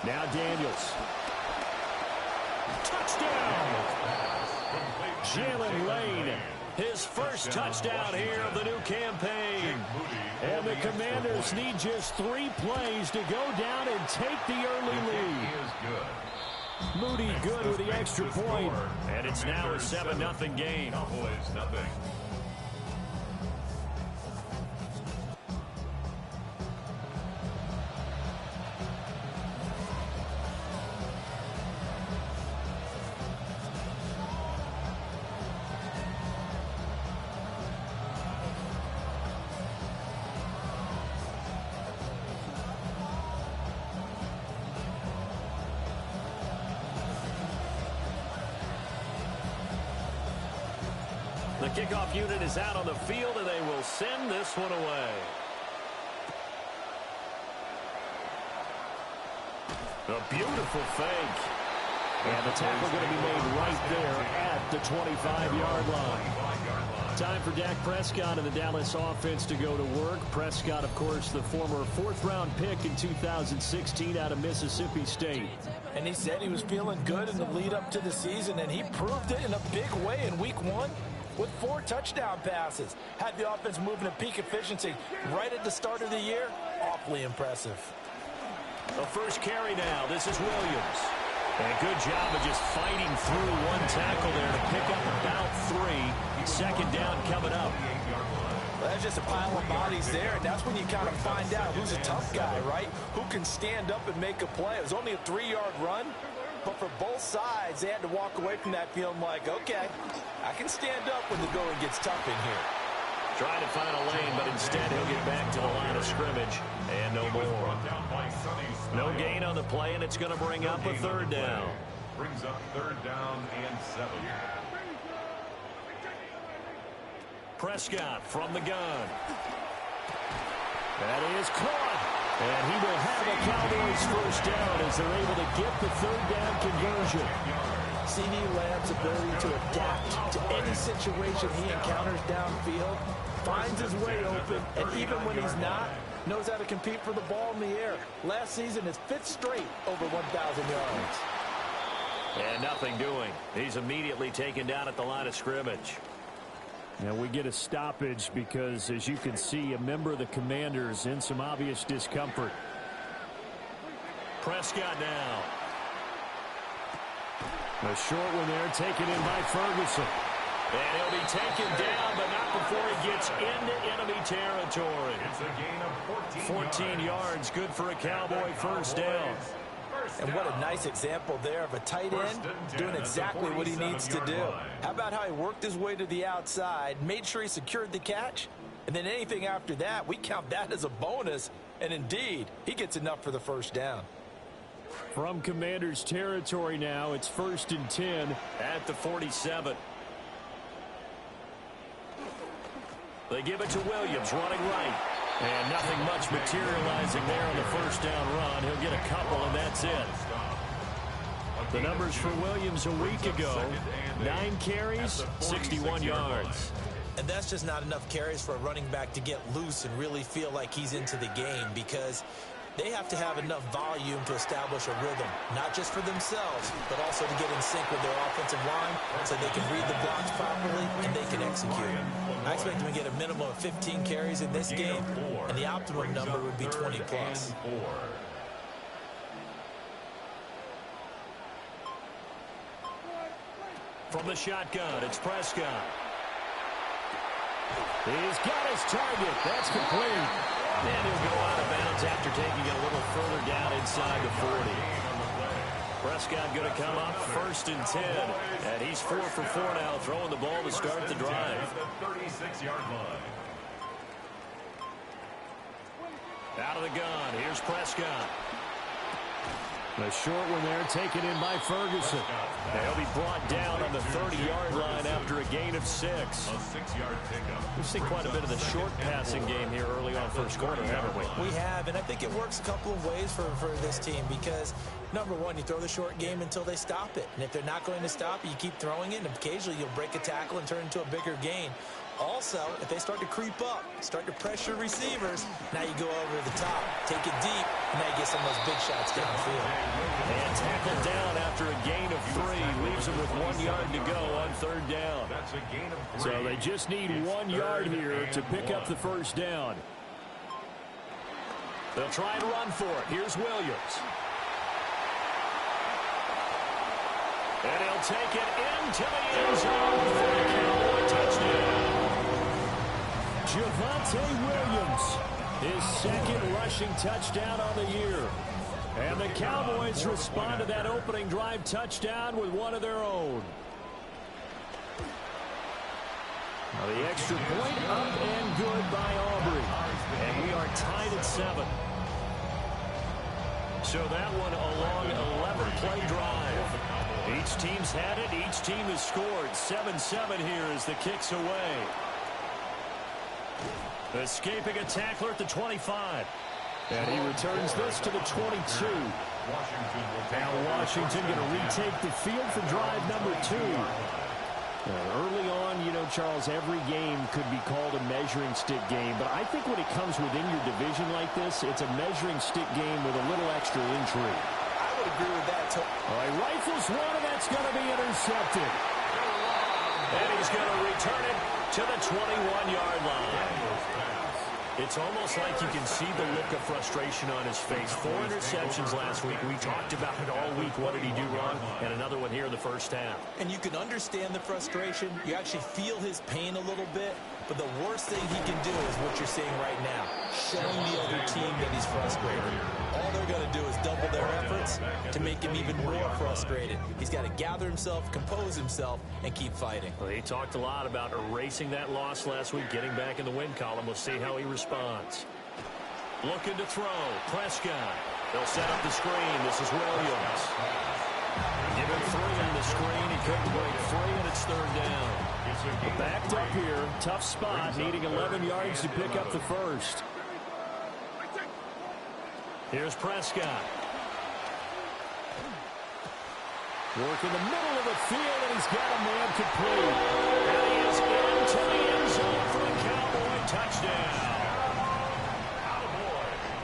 Now Daniels. Touchdown! Jalen Lane, his first touchdown here of the new campaign. And the Commanders need just 3 plays to go down and take the early lead. Moody good with the extra point. And it's now a 7-0 game. The kickoff unit is out on the field, and they will send this one away. A beautiful fake. And the tackle going to be made right there at the 25-yard line. Time for Dak Prescott and the Dallas offense to go to work. Prescott, of course, the former 4th-round pick in 2016 out of Mississippi State. And he said he was feeling good in the lead up to the season, and he proved it in a big way in week 1. With 4 touchdown passes. Had the offense moving at peak efficiency right at the start of the year. Awfully impressive. The first carry now. This is Williams. And a good job of just fighting through one tackle there to pick up about 3. Second down coming up. Well, that's just a pile of bodies there, and that's when you kind of find out who's a tough guy, right? Who can stand up and make a play. It was only a 3-yard run. But for both sides, they had to walk away from that feeling like, okay, I can stand up when the going gets tough in here. Trying to find a lane, but instead he'll get back to the line of scrimmage. And no more. No gain on the play, and it's going to bring up a 3rd down. Brings up 3rd down and 7. Prescott from the gun. That is caught. And he will have a Cowboys first down as they're able to get the 3rd down conversion. CeeDee Lamb's ability to adapt to any situation he encounters downfield, finds his way open, and even when he's not, knows how to compete for the ball in the air. Last season, his 5th straight over 1,000 yards. And nothing doing. He's immediately taken down at the line of scrimmage. Now we get a stoppage because, as you can see, a member of the Commanders in some obvious discomfort. Prescott now. A short one there, taken in by Ferguson. And he'll be taken down, but not before he gets into enemy territory. It's a gain of 14 yards, good for a Cowboy first down. And what a nice example there of a tight end doing exactly what he needs to do. How about how he worked his way to the outside, made sure he secured the catch, and then anything after that, we count that as a bonus. And indeed, he gets enough for the first down. From Commanders territory now, it's 1st and 10 at the 47. They give it to Williams, running right. And nothing much materializing there on the first down run. He'll get a couple, and that's it. The numbers for Williams a week ago, 9 carries, 61 yards. And that's just not enough carries for a running back to get loose and really feel like he's into the game, because they have to have enough volume to establish a rhythm, not just for themselves, but also to get in sync with their offensive line so they can read the blocks properly and they can execute. I expect them to get a minimum of 15 carries in this game, and the optimum number would be 20 plus. From the shotgun, it's Prescott. He's got his target. That's complete. And he'll go out of bounds after taking it a little further down inside the 40. Prescott going to come up 1st and 10. And he's 4 for 4 now, throwing the ball to start the drive. 36-yard line. Out of the gun, here's Prescott. A short one there, taken in by Ferguson. And he'll be brought down on the 30-yard line after a gain of 6. A 6-yard pickup. We've seen quite a bit of the short passing game here early on first quarter, haven't we? We have, and I think it works a couple of ways for this team because, number one, you throw the short game until they stop it. And if they're not going to stop it, you keep throwing it, and occasionally you'll break a tackle and turn it into a bigger gain. Also, if they start to creep up, start to pressure receivers, now you go over the top, take it deep, and now you get some of those big shots downfield. And tackled down after a gain of 3. Leaves them with 1 yard to go on third down. That's a gain of 3. So they just need 1 yard here to pick up the first down. They'll try and run for it. Here's Williams. And he'll take it into the end zone for a Cowboy touchdown. Javonte Williams, his second rushing touchdown on the year. And the Cowboys respond to that opening drive touchdown with one of their own. Now the extra point up and good by Aubrey. And we are tied at 7. So that one a long 11-play drive. Each team's had it. Each team has scored. 7-7 here as the kick's away. Escaping a tackler at the 25. And he returns this to the 22. Now Washington going to retake the field for drive number 2. Early on, you know, Charles, every game could be called a measuring stick game. But I think when it comes within your division like this, it's a measuring stick game with a little extra intrigue. I would agree with that. All right, rifles one, and that's going to be intercepted. And he's going to return it to the 21-yard line. It's almost like you can see the look of frustration on his face. 4 interceptions last week. We talked about it all week. What did he do wrong? And another one here in the first half. And you can understand the frustration. You actually feel his pain a little bit. But the worst thing he can do is what you're seeing right now, showing the other team that he's frustrated. All they're going to do is double their efforts to make him even more frustrated. He's got to gather himself, compose himself, and keep fighting. Well, he talked a lot about erasing that loss last week, getting back in the win column. We'll see how he responds. Looking to throw. Prescott. They'll set up the screen. This is Williams. Give him 3 on the screen. He couldn't break free, and it's third down. Backed up here. Tough spot. Needing 11 yards to pick up the first. Here's Prescott. Work in the middle of the field, and he's got a man complete. And he is into the end zone for a Cowboy touchdown.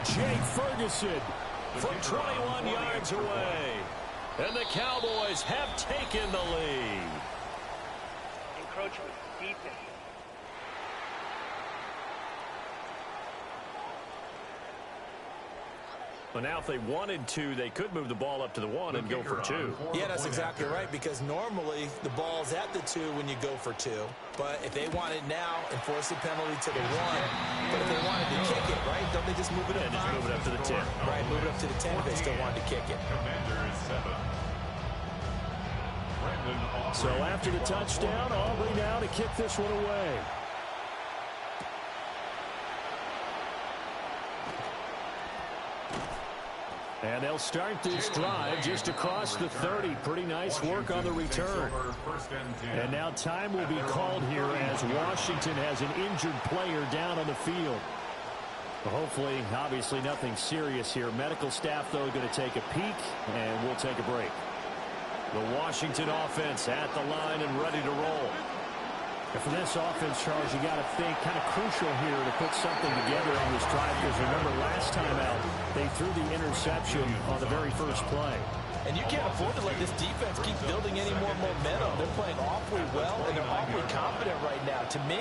Jake Ferguson from 21 yards away. And the Cowboys have taken the lead. Encroachment, defense. But now if they wanted to, they could move the ball up to the 1 and go for 2. Yeah, that's exactly right, because normally the ball's at the 2 when you go for 2. But if they want it now, enforce the penalty to the 1. But if they wanted to kick it, right, don't they just move it up? Yeah, just move it up to the 10. Right, move it up to the 10 if they still wanted to kick it. So after the touchdown, Aubrey now to kick this one away. And they'll start this drive just across the 30. Pretty nice work on the return. And now time will be called here as Washington has an injured player down on the field. Hopefully, obviously nothing serious here. Medical staff, though, going to take a peek, and we'll take a break. The Washington offense at the line and ready to roll. And for this offense, Charles, you got to think kind of crucial here to put something together on this drive, because remember last time out, they threw the interception on the very first play. And you can't afford to let this defense keep building any more momentum. They're playing awfully well, and they're awfully confident right now. To me,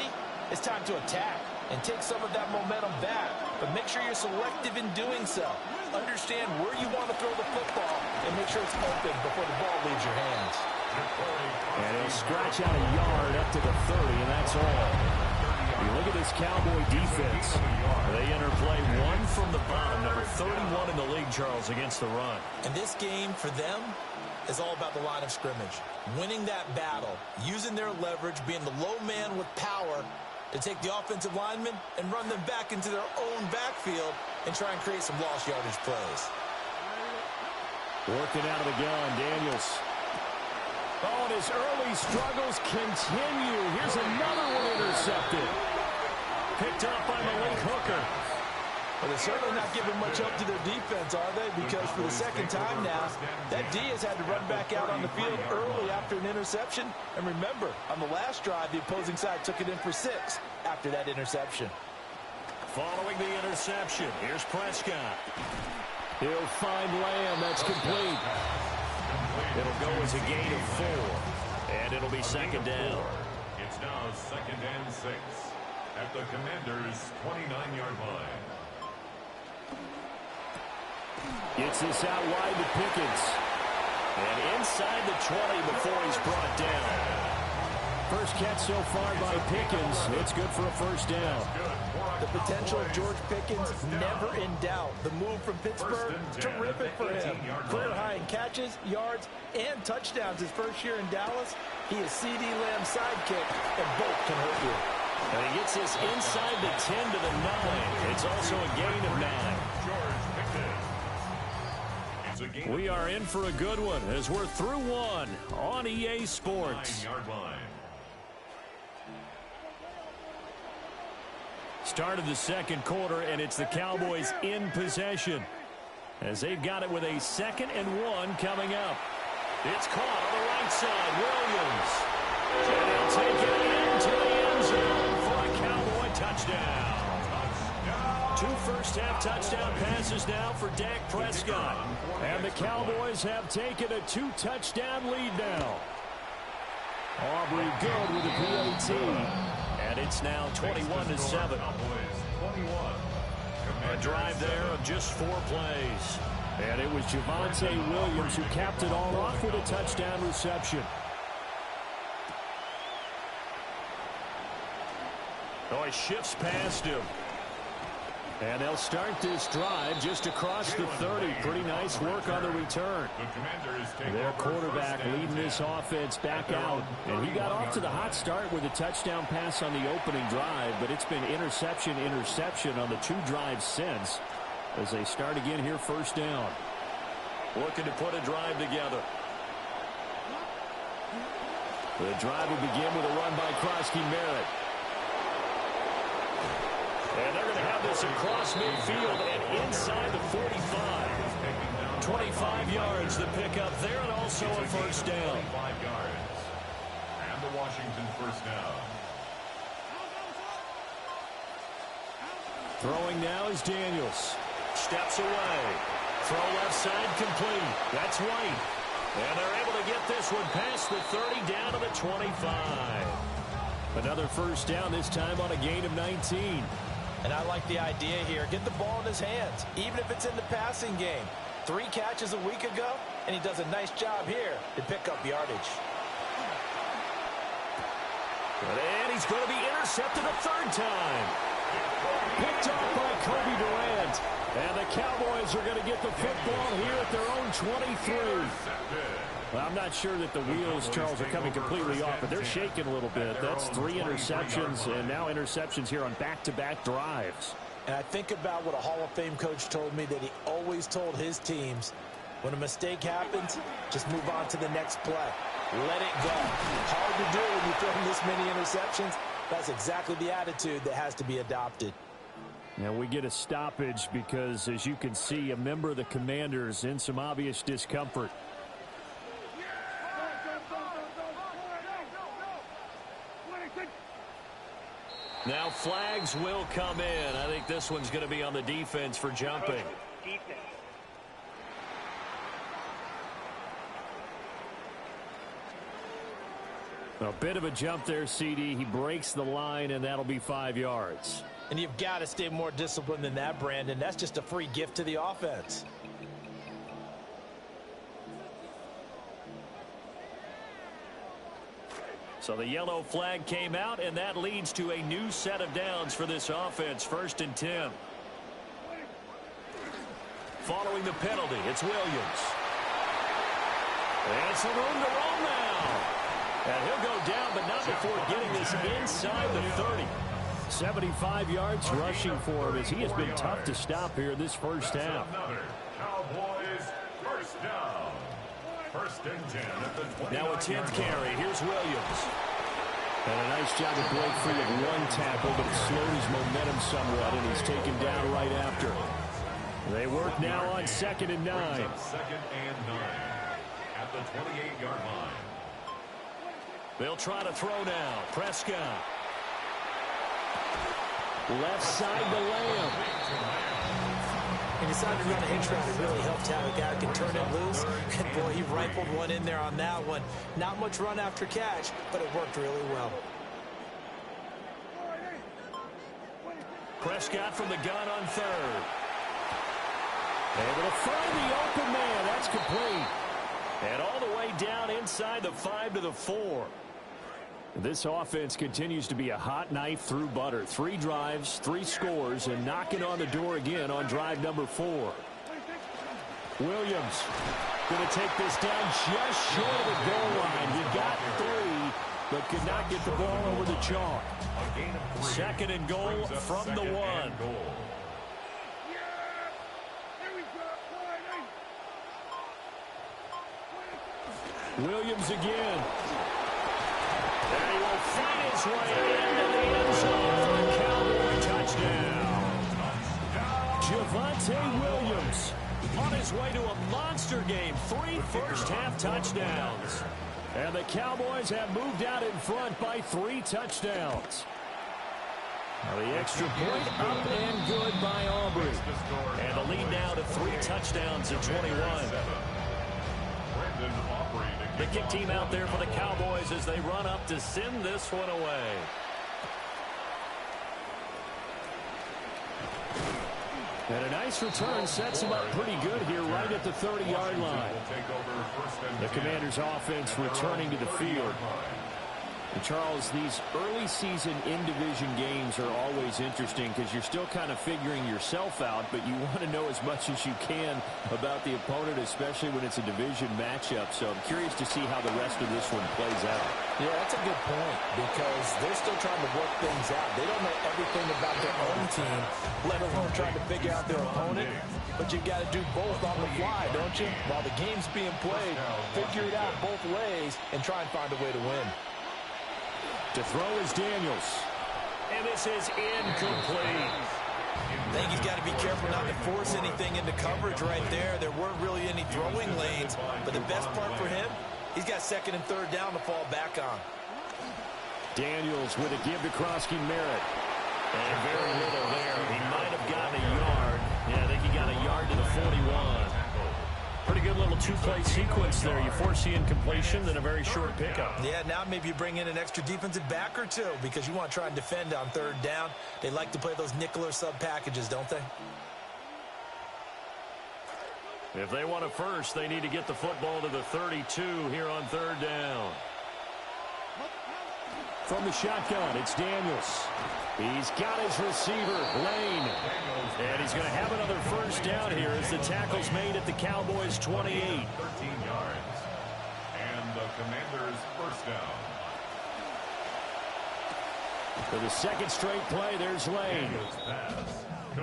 it's time to attack and take some of that momentum back. But make sure you're selective in doing so. Understand where you want to throw the football and make sure it's open before the ball leaves your hands. And he'll scratch out a yard up to the 30, and that's all. You look at this Cowboy defense. They enter play 1 from the bottom, number 31 in the league, Charles, against the run. And this game, for them, is all about the line of scrimmage. Winning that battle, using their leverage, being the low man with power to take the offensive linemen and run them back into their own backfield and try and create some lost yardage plays. Working out of the gun, Daniels. Oh, and his early struggles continue. Here's another one intercepted. Picked up by Malik Hooker. Well, they're certainly not giving much help to their defense, are they? Because for the second time now, that D has had to run back out on the field early after an interception. And remember, on the last drive, the opposing side took it in for 6 after that interception. Following the interception, here's Prescott. He'll find Lamb. That's complete. It'll go as a gain of 4. And it'll be second down. It's now 2nd and 6 at the Commanders' 29-yard line. Gets this out wide to Pickens. And inside the 20 before he's brought down. First catch so far by Pickens. It's good for a first down. The potential of George Pickens never in doubt. The move from Pittsburgh, terrific for him. Career high in catches, yards, and touchdowns his first year in Dallas. He is C.D. Lamb's sidekick, and both can hurt you. And he gets this inside the 10 to the 9. It's also a gain of 9. We are in for a good one as we're through one on EA Sports. 9-yard line. Start of the second quarter, and it's the Cowboys in possession as they've got it with a 2nd and 1 coming up. It's caught on the right side. Williams. And he'll take it into the end zone for a Cowboy touchdown. 2 first-half touchdown passes now for Dak Prescott. And the Cowboys have taken a 2-touchdown lead now. Aubrey good with a PAT. And it's now 21-7. A drive there of just 4 plays. And it was Javonte Williams who capped it all off with a touchdown reception. Oh, he shifts past him. And they'll start this drive just across the 30. Pretty nice work on the return. Their quarterback leading this offense back out. And he got off to the hot start with a touchdown pass on the opening drive. But it's been interception on the 2 drives since. As they start again here, first down. Looking to put a drive together. The drive will begin with a run by Krosky Merritt. And they're going to have this across midfield and inside the 45. 25 yards to pick up there, and also a first down. 25 yards. And the Washington first down. Throwing now is Daniels. Steps away. Throw left side complete. That's White. And they're able to get this one past the 30 down to the 25. Another first down, this time on a gain of 19. And I like the idea here. Get the ball in his hands, even if it's in the passing game. 3 catches a week ago, and he does a nice job here to pick up yardage. And he's going to be intercepted a 3rd time. Picked off by Kobe Durant. And the Cowboys are going to get the football here at their own 23. Well, I'm not sure that the wheels, Charles, are coming completely off, but they're shaking a little bit. That's 3 interceptions, and now interceptions here on back-to-back drives. And I think about what a Hall of Fame coach told me, that he always told his teams, when a mistake happens, just move on to the next play. Let it go. Hard to do when you throw this many interceptions. That's exactly the attitude that has to be adopted. Now we get a stoppage because, as you can see, a member of the Commanders in some obvious discomfort. Now flags will come in. I think this one's going to be on the defense for jumping. A bit of a jump there, CD. He breaks the line, and that'll be 5 yards. And you've got to stay more disciplined than that, Brandon. That's just a free gift to the offense. So the yellow flag came out, and that leads to a new set of downs for this offense. 1st and 10. Following the penalty, it's Williams. And some room to roll now. And he'll go down, but not before getting this inside the 30. 75 yards rushing for him, as he has been tough to stop here this first half. Cowboys first down. 1st and 10 at the 20. Now a 10th carry. Here's Williams. And a nice job to break free of one tackle, but it slowed his momentum somewhat, and he's taken down right after. They work now on 2nd and 9. 2nd and 9 at the 28-yard line. They'll try to throw now. Prescott. Left side to Lamb. He decided to run a hitch route. It really helped have a guy who can turn it loose. And, boy, he rifled one in there on that one. Not much run after catch, but it worked really well. Prescott from the gun on 3rd. Able to find the open man. That's complete. And all the way down inside the 5 to the 4. This offense continues to be a hot knife through butter. 3 drives, 3 scores, and knocking on the door again on drive number 4. Williams going to take this down just short of the goal line. He got 3, but could not get the ball over the chalk. 2nd and goal from the 1. Williams again. And he will find his way into the end zone for a Cowboy touchdown. Javonte Williams on his way to a monster game. 3 first-half touchdowns. And the Cowboys have moved out in front by 3 touchdowns. Now the extra point up and good by Aubrey. And the lead now to 3 touchdowns at 21. The kick team out there for the Cowboys as they run up to send this one away. And a nice return sets him up pretty good here right at the 30-yard line. The Commanders' offense returning to the field. And Charles, these early season in-division games are always interesting because you're still kind of figuring yourself out, but you want to know as much as you can about the opponent, especially when it's a division matchup. So I'm curious to see how the rest of this one plays out. Yeah, that's a good point because they're still trying to work things out. They don't know everything about their own team, let alone trying to figure out their opponent. But you've got to do both on the fly, don't you? While the game's being played, figure it out both ways and try and find a way to win. To throw is Daniels. And this is incomplete. I think he's got to be careful not to force anything into coverage right there. There weren't really any throwing lanes. But the best part for him, he's got 2nd and 3rd down to fall back on. Daniels with a give to Krosky Merritt. And very little there. He might have gotten a yard. Yeah, I think he got a yard to the 41. Pretty good little 2-play sequence there. You force the incompletion, then a very short pickup. Yeah, now maybe you bring in an extra defensive back or 2 because you want to try and defend on 3rd down. They like to play those nickel or sub packages, don't they? If they want a first, they need to get the football to the 32 here on 3rd down. From the shotgun, it's Daniels. He's got his receiver, Lane. And he's going to have another first down here as the tackle's made at the Cowboys' 28. 13 yards. And the Commanders' first down. For the 2nd straight play, there's Lane.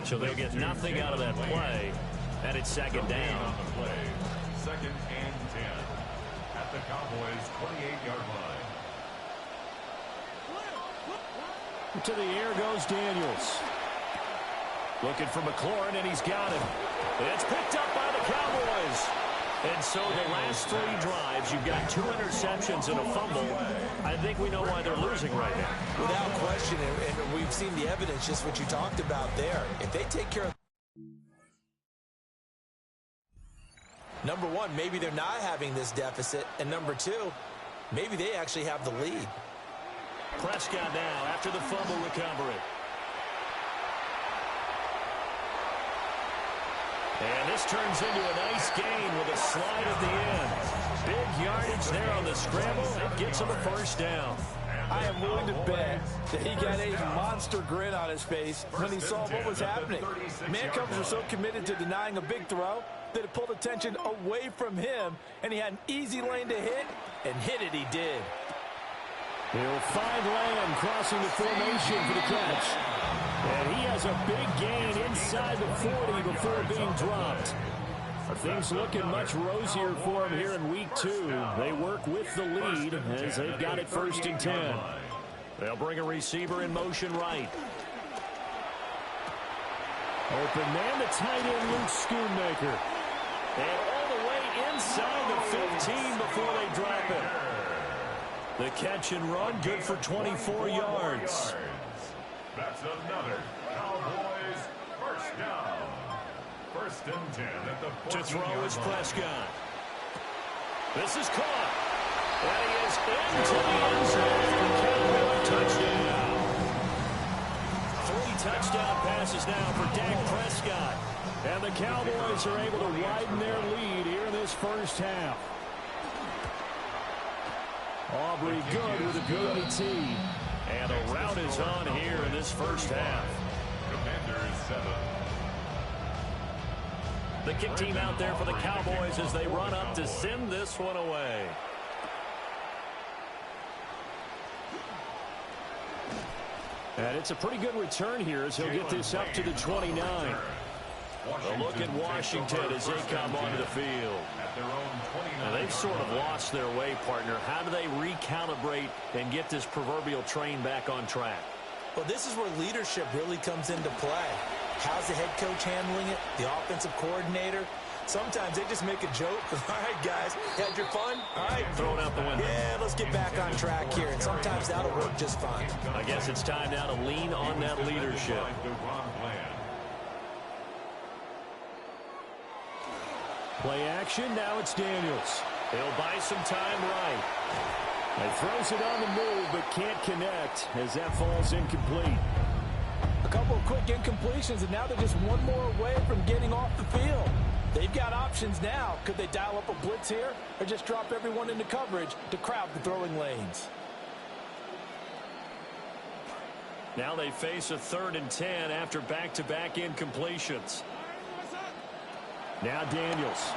So they'll get nothing out of that play. And it's 2nd down. 2nd and 10 at the Cowboys' 28-yard line. To the air goes Daniels. Looking for McLaurin, and he's got him. It's picked up by the Cowboys. And so the last 3 drives, you've got 2 interceptions and a fumble. I think we know why they're losing right now. Without question, and we've seen the evidence, just what you talked about there. If they take care of... Number 1, maybe they're not having this deficit. And number 2, maybe they actually have the lead. Prescott now after the fumble recovery. And this turns into a nice gain with a slide at the end. Big yardage there on the scramble and gets him a first down. I am willing to bet that he got a monster grin on his face when he saw what was happening. Man covers are so committed to denying a big throw that it pulled attention away from him, and he had an easy lane to hit, and hit it he did. He'll find Lamb crossing the formation for the catch. And he has a big gain inside the 40 before being dropped. Things looking much rosier for him here in week 2. They work with the lead as they've got it 1st and 10. They'll bring a receiver in motion right. Open man, the tight end, Luke Schoonmaker. And all the way inside the 15 before they drop it. The catch and run, good for 24 yards. That's another Cowboys first down. First and 10 at the 14-yard line. To throw is Prescott. This is caught. And he is into the end zone for the Cowboy touchdown. 3 touchdown passes now for Dak Prescott. And the Cowboys are able to widen their lead here in this first half. Aubrey good with a PAT. And a route is on here in this first half. Commanders 7. The kick team out there for the Cowboys as they run up to send this one away. And it's a pretty good return here as he'll get this up to the 29. A look at Washington as they come onto the field. Now they've sort of lost their way, partner. How do they recalibrate and get this proverbial train back on track? Well, this is where leadership really comes into play. How's the head coach handling it? The offensive coordinator? Sometimes they just make a joke. All right, guys, had your fun? All right. Throw it out the window. Yeah, let's get back on track here. And sometimes that'll work just fine. I guess it's time now to lean on that leadership. Play action, now it's Daniels. He'll buy some time right. He throws it on the move, but can't connect as that falls incomplete. A couple of quick incompletions, and now they're just one more away from getting off the field. They've got options now. Could they dial up a blitz here or just drop everyone into coverage to crowd the throwing lanes? Now they face a 3rd and 10 after back-to-back incompletions. Now Daniels.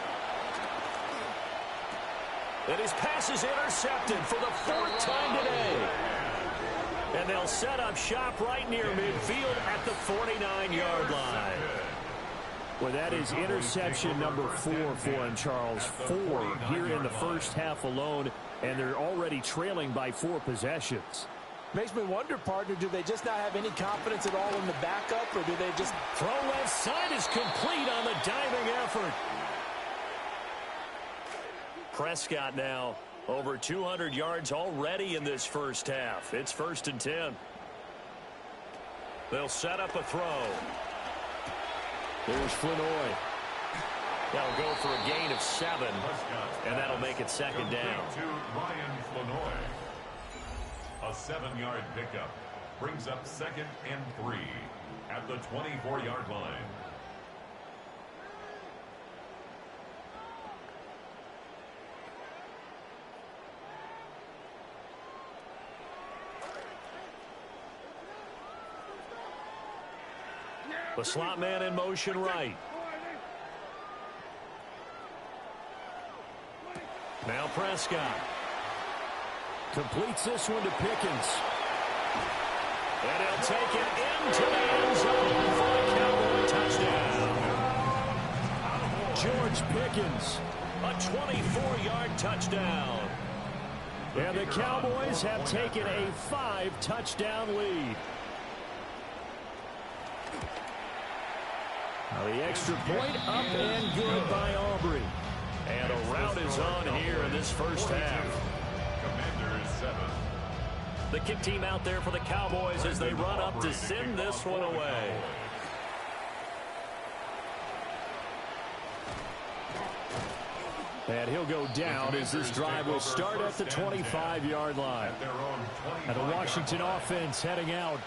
And his pass is intercepted for the 4th time today. And they'll set up shop right near midfield at the 49-yard line. Well, that is interception number 4 for him, Charles. 4 here in the first half alone, and they're already trailing by 4 possessions. Makes me wonder, partner, do they just not have any confidence at all in the backup, or do they just... Throw left side is complete on the diving effort. Prescott now over 200 yards already in this first half. It's 1st and 10. They'll set up a throw. There's Flanoy. That'll go for a gain of 7, and that'll make it 2nd down. To Ryan Flanoy. A 7-yard pickup brings up 2nd and 3 at the 24-yard line. The slot man in motion right. Now Prescott. Completes this one to Pickens. And he'll take it into the end zone for a Cowboy touchdown. George Pickens, a 24-yard touchdown. And the Cowboys have taken a 5-touchdown lead. Now the extra point up and good by Aubrey. And a route is on here in this first half. Commanders 7. The kick team out there for the Cowboys as they run up to send this one away. And he'll go down as this drive will start at the 25-yard line. And the Washington offense heading out.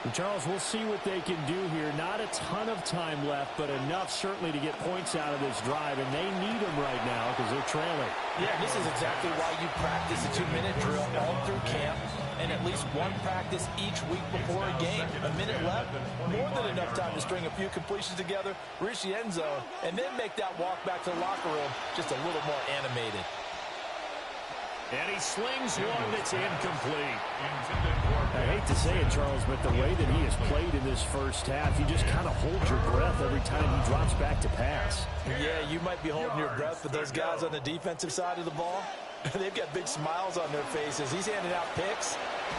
And Charles, we'll see what they can do here. Not a ton of time left, but enough certainly to get points out of this drive, and they need them right now because they're trailing. Yeah, this is exactly why you practice a 2-minute drill all through camp and at least one practice each week before a game. A minute left, more than enough time to string a few completions together, reach the end zone, and then make that walk back to the locker room just a little more animated. And he slings one that's incomplete. I hate to say it, Charles, but the way that he has played in this first half, you just kind of hold your breath every time he drops back to pass. Yeah, you might be holding your breath, but those guys on the defensive side of the ball, they've got big smiles on their faces. He's handing out picks,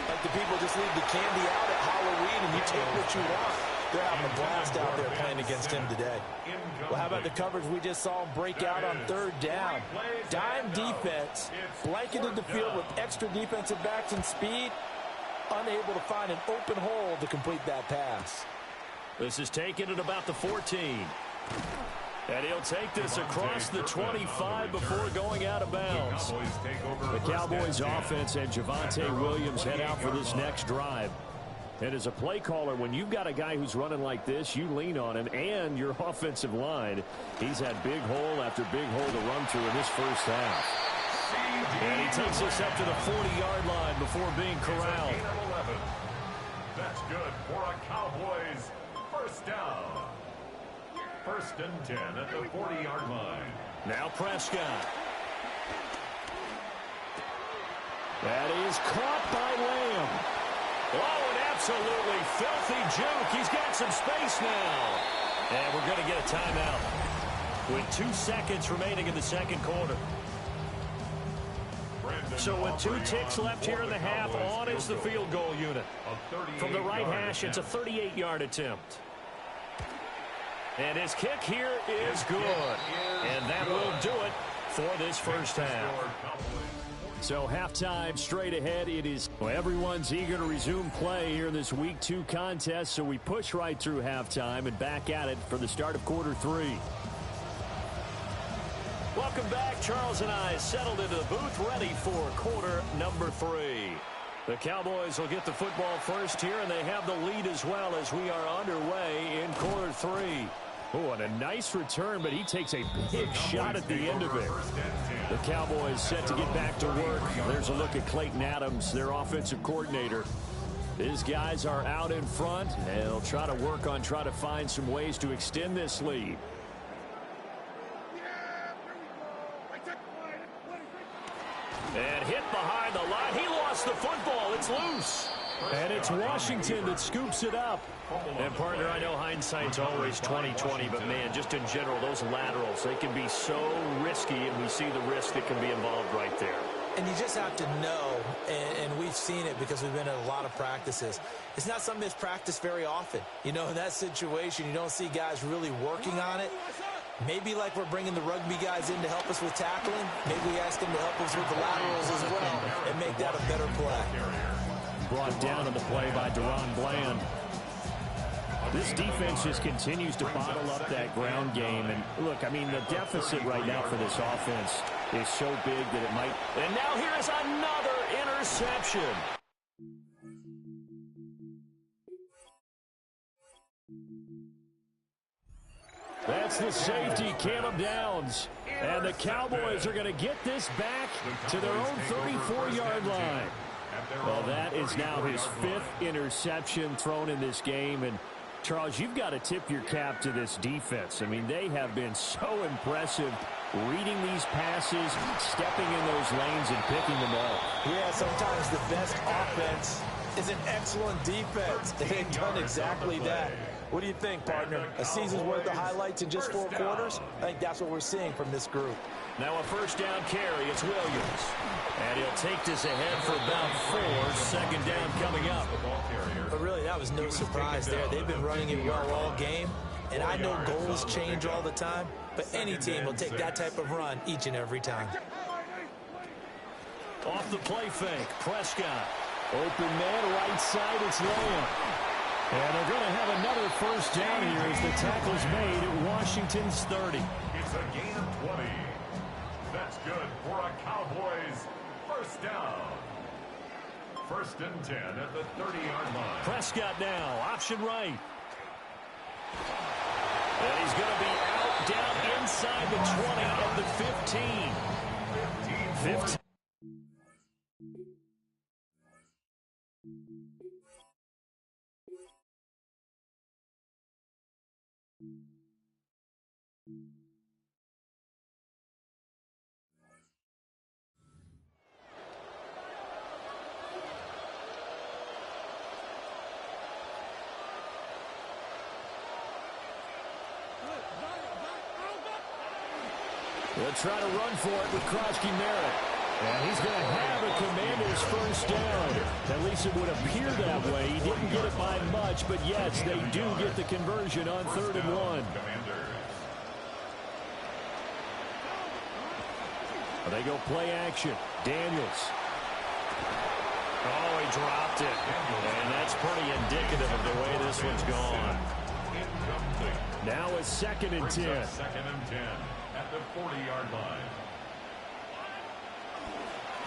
Like the people just leave the candy out at Halloween and you take what you want. They're having a blast out there playing against him today. Well, how about the coverage we just saw him break out on third down? Dime defense, blanketed the field with extra defensive backs and speed, unable to find an open hole to complete that pass. This is taken at about the 14. And he'll take this across the 25 before going out of bounds. The Cowboys offense and Javonte Williams head out for this next drive. And as a play caller, when you've got a guy who's running like this, you lean on him and your offensive line. He's had big hole after big hole to run through in this first half. And he takes us up to the 40-yard line before being corralled. That's good for a Cowboys first down. First and 10 at the 40-yard line. Now Prescott. That is caught by Lamb. Oh, an absolutely filthy juke. He's got some space now. And we're going to get a timeout with 2 seconds remaining in the second quarter. So with 2 ticks left here in the half, on is the field goal unit. From the right hash, it's a 38-yard attempt. And his kick here is good. And that will do it for this first half. So halftime straight ahead. It is everyone's eager to resume play here in this Week 2 contest. So we push right through halftime and back at it for the start of quarter 3. Welcome back. Charles and I settled into the booth ready for quarter number 3. The Cowboys will get the football first here, and they have the lead as well as we are underway in quarter 3. Oh, and a nice return, but he takes a big shot at the end of it. The Cowboys set to get back to work. There's a look at Clayton Adams, their offensive coordinator. His guys are out in front, and they'll try to find some ways to extend this lead. And hit behind the line. He lost the football. It's loose. And it's Washington that scoops it up. And, partner, I know hindsight's always 20/20, but, man, just in general, those laterals, they can be so risky, and we see the risk that can be involved right there. And you just have to know, and we've seen it because we've been at a lot of practices. It's not something that's practiced very often. You know, in that situation, you don't see guys really working on it. Maybe like we're bringing the rugby guys in to help us with tackling. Maybe we ask them to help us with the laterals as well and make that a better play. Brought down on the play by Deron Bland. This defense just continues to bottle up that ground game. And, look, I mean, the deficit right now for this offense is so big that it might. And now here is another interception. That's the safety, Caleb Downs. And the Cowboys are going to get this back to their own 34-yard line. Well, that is now his 5th interception thrown in this game. And, Charles, you've got to tip your cap to this defense. I mean, they have been so impressive reading these passes, stepping in those lanes, and picking them up. Yeah, sometimes the best offense is an excellent defense. They've done exactly that. What do you think, partner? A season's worth of highlights in just 4 quarters? I think that's what we're seeing from this group. Now a first down carry. It's Williams. And he'll take this ahead for about 4. Second down coming up. But really, that was no surprise there. They've been running it well all game. And I know goals change all the time, but any team will take that type of run each and every time. Off the play fake, Prescott. Open man, right side, it's Lamb. And they're going to have another first down here as the tackle's made at Washington's 30. It's a gain of 20. That's good for a Cowboys first down. First and 10 at the 30-yard line. Prescott now, option right. And he's going to be out down inside the 20 at the 15. 15. They'll try to run for it with Krosky Merritt. And he's going to have a Commanders first down. At least it would appear that way. He didn't get it by much, but yes, they do get the conversion on 3rd and 1. They go play action. Daniels. Oh, he dropped it. And that's pretty indicative of the way this one's gone. Now it's 2nd and 10. 2nd and 10 at the 40-yard line.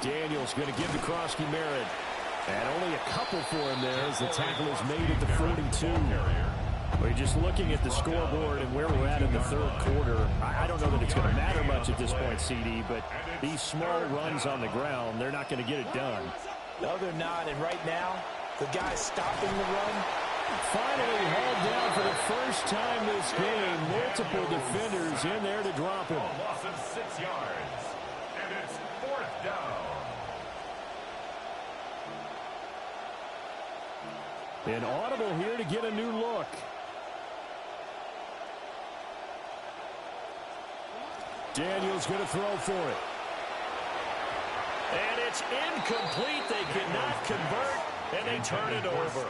Daniels going to give to Krosky-Merritt. And only a couple for him there as the tackle is made at the 42. We're just looking at the scoreboard and where we're at in the 3rd quarter. I don't know that it's going to matter much at this point, CD, but these small runs on the ground, they're not going to get it done. No, they're not. And right now, the guy stopping the run. Finally hauled down for the first time this game. Multiple defenders in there to drop him. A loss of 6 yards. And it's 4th down. An audible here to get a new look. Daniels going to throw for it. And it's incomplete. They cannot convert, and they turn it over.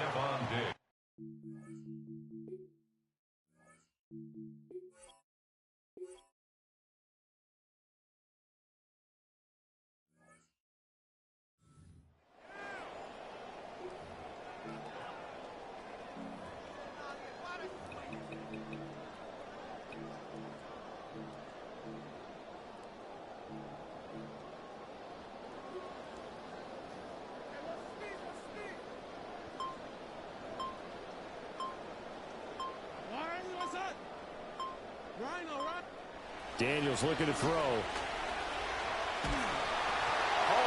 Daniels looking to throw. Oh,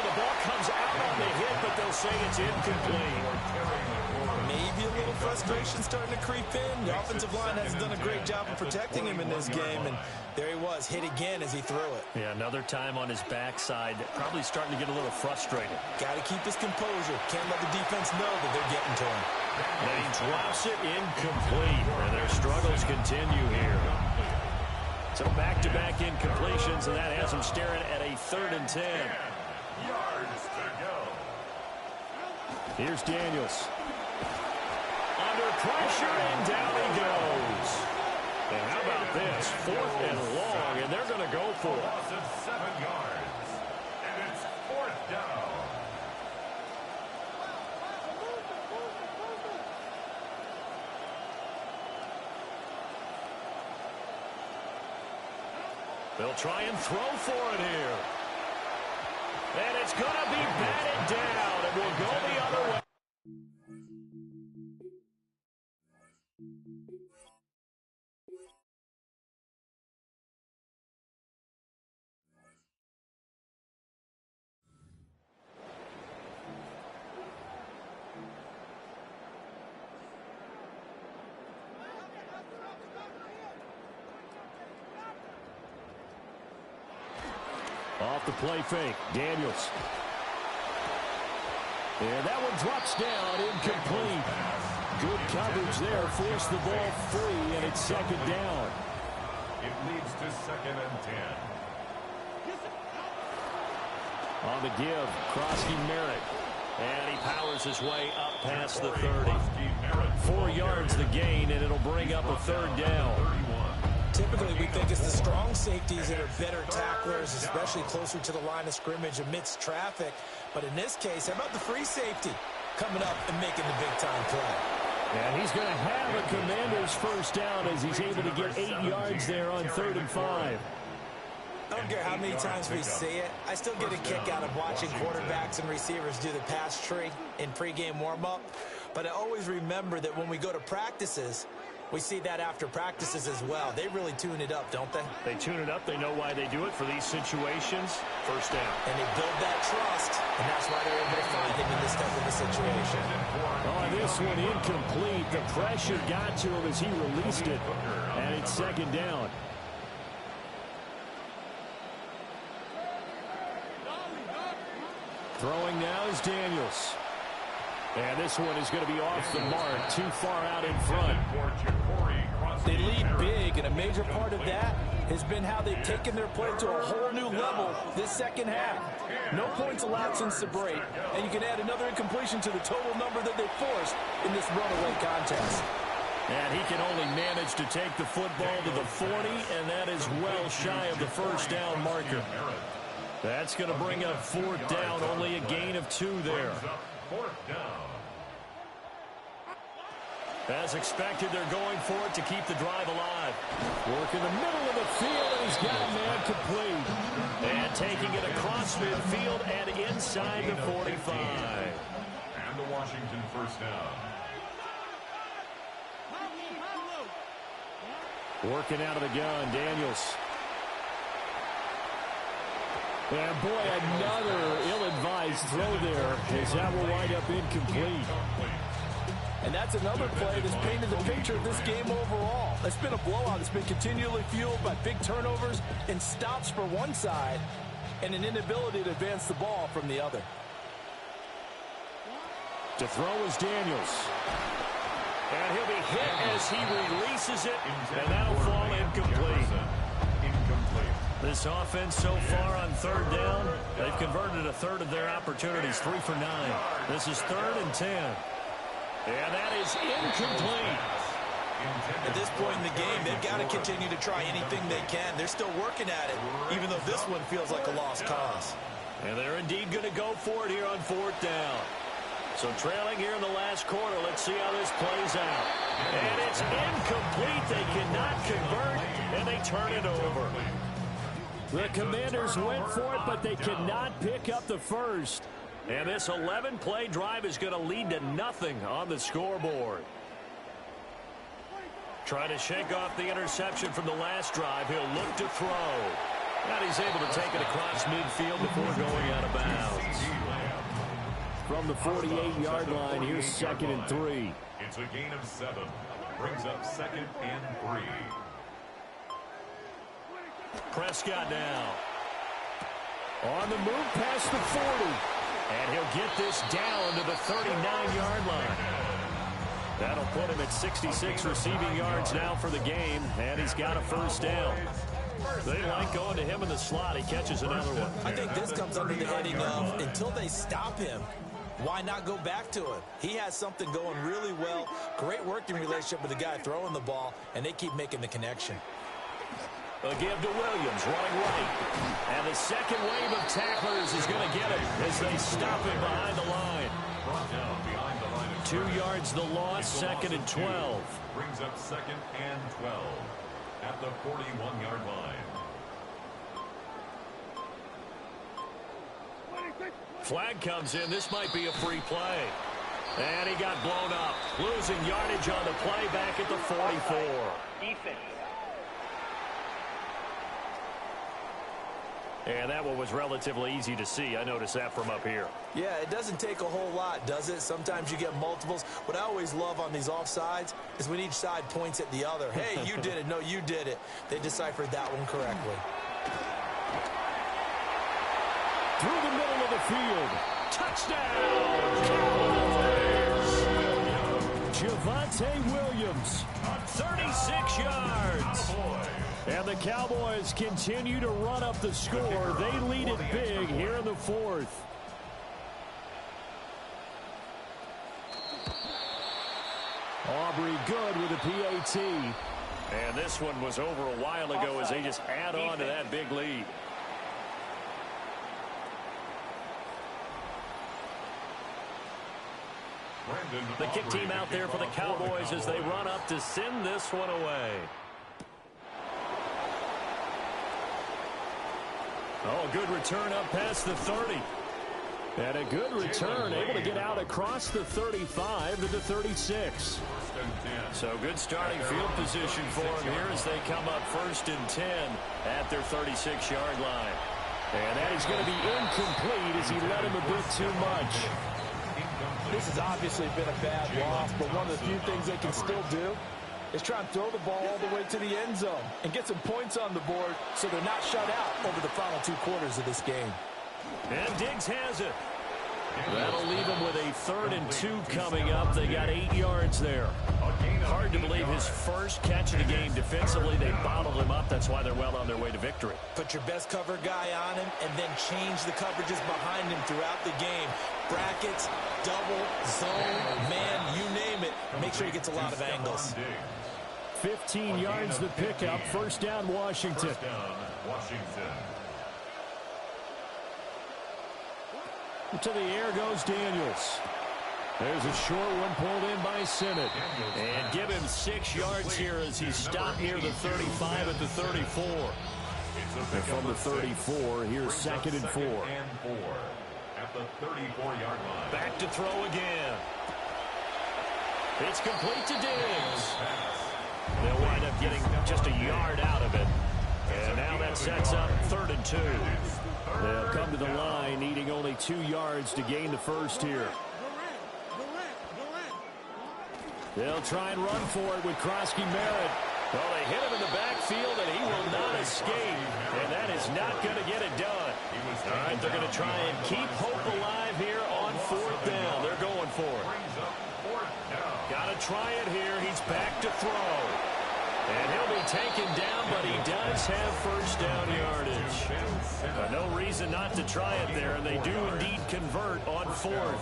the ball comes out on the hit, but they'll say it's incomplete. Maybe a little frustration starting to creep in. The offensive line hasn't done a great job of protecting him in this game, and there he was, hit again as he threw it. Yeah, another time on his backside, probably starting to get a little frustrated. Got to keep his composure. Can't let the defense know that they're getting to him. And he drops it incomplete, and their struggles continue here. So back-to-back incompletions, and that has him staring at a 3rd and 10. Yards to go. Here's Daniels. Under pressure, and down he goes. And how about this? 4th and long, and they're going to go for it. Loss of 7 yards. And it's 4th down. They'll try and throw for it here. And it's going to be batted down, and will go the other way. Off the play fake, Daniels. And that one drops down, incomplete. Good coverage there, forced the ball free, and it's 2nd down. It leads to 2nd and 10. On the give, Krosky-Merritt. And he powers his way up past the 30. 4 yards the gain, and it'll bring up a 3rd down. Typically, we think it's the strong safeties that are better tacklers, especially closer to the line of scrimmage amidst traffic. But in this case, how about the free safety coming up and making the big-time play? And he's going to have a Commander's first down as he's able to get 8 yards there on 3rd and 5. I don't care how many times we see it. I still get a kick out of watching quarterbacks and receivers do the pass tree in pregame warm-up. But I always remember that when we go to practices, we see that after practices as well. They really tune it up, don't they? They tune it up. They know why they do it for these situations. First down. And they build that trust, and that's why they're able to find him in this type of a situation. Oh, this one incomplete. The pressure got to him as he released it, and it's 2nd down. Throwing now is Daniels. And this one is going to be off the mark, too far out in front. They lead big make, and a major part of that has been how they've taken their play to a whole new level this second half. No points allowed since the break, and you can add another incompletion to the total number that they forced in this runaway contest. And he can only manage to take the football to the 40, and that is well shy of the first down marker. That's going to bring up fourth down, only a gain of 2 there. As expected, they're going for it to keep the drive alive. Work in the middle of the field, and he's got a man complete. And taking it across midfield and inside the 45. And the Washington first down. Working out of the gun, Daniels. And boy, another ill-advised throw there, as that will wind up incomplete. And that's another play that's painted the picture of this game overall. It's been a blowout. It's been continually fueled by big turnovers and stops for one side and an inability to advance the ball from the other. To throw is Daniels. And he'll be hit as he releases it, and that'll fall incomplete. This offense so far on third down, they've converted a third of their opportunities, 3 for 9. This is 3rd and 10. And that is incomplete. At this point in the game, they've got to continue to try anything they can. They're still working at it, even though this one feels like a lost cause. And they're indeed going to go for it here on 4th down. So trailing here in the last quarter, let's see how this plays out. And it's incomplete. They cannot convert, and they turn it over. The Commanders went for it, but they cannot pick up the first. And this 11-play drive is going to lead to nothing on the scoreboard. Trying to shake off the interception from the last drive. He'll look to throw. And he's able to take it across midfield before going out of bounds. From the 48-yard line, here's 2nd and 3. It's a gain of 7. Brings up 2nd and 3. Prescott now. On the move past the 40. And he'll get this down to the 39-yard line. That'll put him at 66 receiving yards now for the game, and he's got a first down. They like going to him in the slot. He catches another one. I think this comes under the heading of, until they stop him, why not go back to him? He has something going really well. Great working relationship with the guy throwing the ball, and they keep making the connection. A give to Williams, running right. And the second wave of tacklers is going to get him as they stop him behind the line. Brought down behind the line of 2 yards the loss, 2nd and 12. Brings up 2nd and 12 at the 41-yard line. Flag comes in. This might be a free play. And he got blown up. Losing yardage on the play back at the 44. Defense. And that one was relatively easy to see. I noticed that from up here. Yeah, it doesn't take a whole lot, does it? Sometimes you get multiples. What I always love on these offsides is when each side points at the other. Hey, you did it. No, you did it. They deciphered that one correctly. Through the middle of the field. Touchdown! Javonte Williams, 36 yards. And the Cowboys continue to run up the score. They lead it big here in the 4th. Aubrey good with a PAT. And this one was over a while ago as they just add on to that big lead. The kick team out there for the Cowboys as they run up to send this one away. Oh, a good return up past the 30. And a good return, able to get out across the 35 to the 36. So good starting field position for them here as they come up 1st and 10 at their 36-yard line. And that is going to be incomplete as he led him a bit too much. This has obviously been a bad loss, but one of the few things they can still do is try and throw the ball all the way to the end zone and get some points on the board so they're not shut out over the final 2 quarters of this game. And Diggs has it. That'll leave him with a 3rd and 2 coming up. They got 8 yards there. Hard to believe his first catch of the game defensively. They bottled him up. That's why they're well on their way to victory. Put your best cover guy on him and then change the coverages behind him throughout the game. Brackets, double, zone, man, you name it. Make sure he gets a lot of angles. 15 yards the pickup. First down, Washington. To the air goes Daniels. There's a short one pulled in by Simmons. And give him 6 yards here as he's stopped near the 35 at the 34. And from the 34, here's 2nd and 4. At the 34-yard line. Back to throw again. It's complete to Diggs. They'll wind up getting just a yard out of it. And now that sets up 3rd and 2. They'll come to the line, needing only 2 yards to gain the first here. They'll try and run for it with Krosky Merritt. Well, they hit him in the backfield, and he will not escape. And that is not going to get it done. All right, they're going to try and keep hope alive here on 4th down. They're going for it. Got to try it here. He's back to throw. And he'll be taken down, but he does have first down yardage. No reason not to try it there, and they do indeed convert on 4th.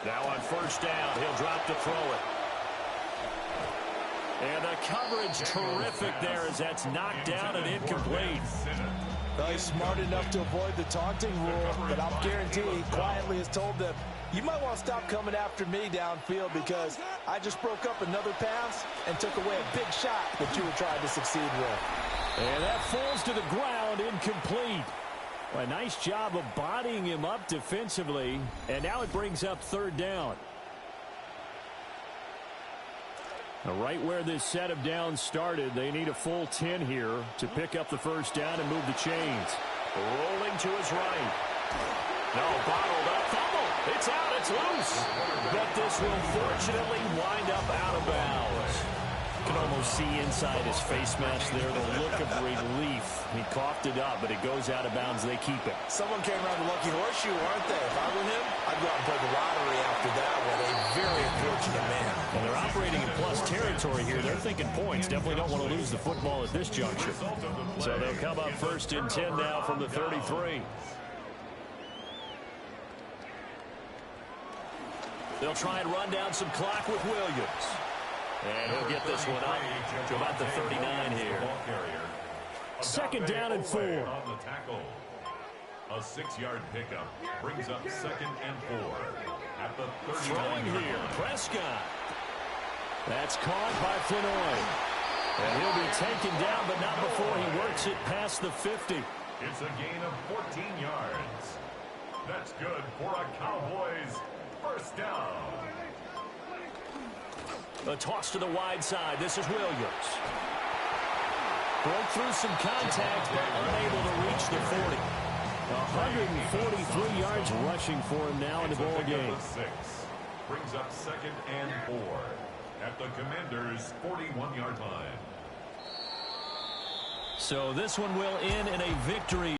Now on first down, he'll drop to throw it. And the coverage terrific there as that's knocked down and incomplete. Well, he's smart enough to avoid the taunting rule, but I'll guarantee he quietly has told them, you might want to stop coming after me downfield because I just broke up another pass and took away a big shot that you were trying to succeed with. And that falls to the ground, incomplete. A nice job of bodying him up defensively, and now it brings up 3rd down. Right where this set of downs started, they need a full 10 here to pick up the first down and move the chains. Rolling to his right. No, bottled up. Fumble. It's out. It's loose. But this will fortunately wind up out of bounds. You can almost see inside his face mask there the look of relief. He coughed it up, but it goes out of bounds. They keep it. Someone came around the lucky horseshoe, aren't they? If I were him, I'd go out and play the lottery after that one. A very unfortunate man. And they're operating in plus territory here. They're thinking points. Definitely don't want to lose the football at this juncture. So they'll come up 1st and 10 now from the 33. They'll try and run down some clock with Williams. And he'll get this one up to about the 39 here. 2nd down and 4. A 6-yard pickup brings up 2nd and 4. At the 39. Throwing here, Prescott. That's caught by Flanoy. And he'll be taken down, but not before he works it past the 50. It's a gain of 14 yards. That's good for a Cowboys first down. A toss to the wide side. This is Williams. Broke through some contact, but unable to reach the 40. 143 yards rushing for him now in the ball game. Brings up 2nd and 4 at the Commanders' 41-yard line. So this one will end in a victory.